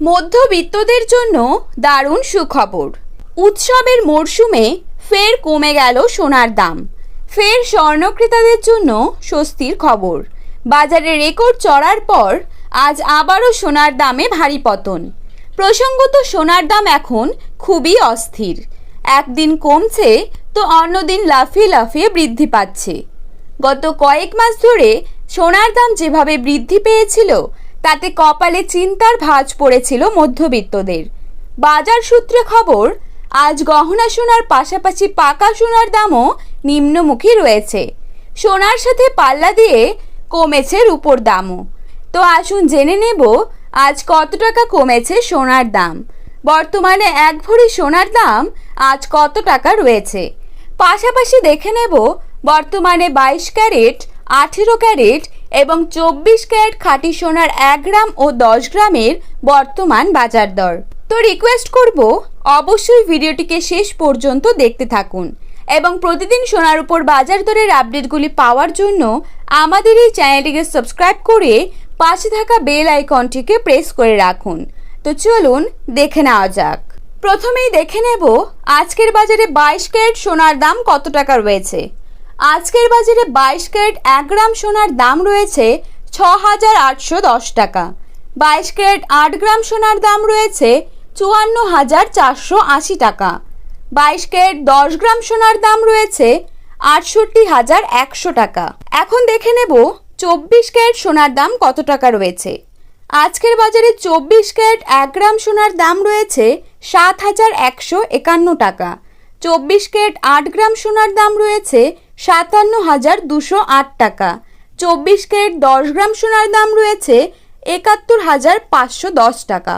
মধ্যবিত্তদের জন্য দারুণ সুখবর। উৎসবের মরশুমে ফের কমে গেল সোনার দাম। ফের স্বর্ণক্রেতাদের জন্য স্বস্তির খবর। বাজারে রেকর্ড চড়ার পর আজ আবারও সোনার দামে ভারী পতন। প্রসঙ্গত, সোনার দাম এখন খুবই অস্থির। একদিন কমছে তো অন্যদিন লাফিয়ে লাফিয়ে বৃদ্ধি পাচ্ছে। গত কয়েক মাস ধরে সোনার দাম যেভাবে বৃদ্ধি পেয়েছিল তাতে কপালে চিন্তার ভাঁজ পড়েছিল মধ্যবিত্তদের। বাজার সূত্রে খবর, আজ গহনা সোনার পাশাপাশি পাকা সোনার দামও নিম্নমুখী রয়েছে। সোনার সাথে পাল্লা দিয়ে কমেছে রূপোর দামও। তো আসুন জেনে নেব আজ কত টাকা কমেছে সোনার দাম। বর্তমানে এক ভরি সোনার দাম আজ কত টাকা রয়েছে। পাশাপাশি দেখে নেব বর্তমানে 22 ক্যারেট, 18 ক্যারেট এবং 24 ক্যারেট খাঁটি সোনার 1 গ্রাম ও 10 গ্রামের বর্তমান বাজার দর। তো রিকোয়েস্ট করব অবশ্যই ভিডিওটিকে শেষ পর্যন্ত দেখতে থাকুন এবং প্রতিদিন সোনার উপর বাজার দরের আপডেটগুলি পাওয়ার জন্য আমাদের এই চ্যানেলটিকে সাবস্ক্রাইব করে পাশে থাকা বেল আইকনটিকে প্রেস করে রাখুন। তো চলুন দেখে নেওয়া যাক। প্রথমেই দেখে নেব আজকের বাজারে 22 ক্যারেট সোনার দাম কত টাকা রয়েছে। আজকের বাজারে 22 ক্যারেট 1 গ্রাম সোনার দাম রয়েছে 6,810 টাকা। 22 ক্যারেট 8 গ্রাম সোনার দাম রয়েছে 54,480 টাকা। 22 ক্যারেট 10 গ্রাম সোনার দাম রয়েছে 68,100 টাকা। এখন দেখে নেব 24 ক্যারেট সোনার দাম কত টাকা রয়েছে। আজকের বাজারে 24 ক্যারেট 1 গ্রাম সোনার দাম রয়েছে 7,151 টাকা। 24 ক্যারেট 8 গ্রাম সোনার দাম রয়েছে 57,208 টাকা। 24 ক্যারেট 10 গ্রাম সোনার দাম রয়েছে 71,510 টাকা।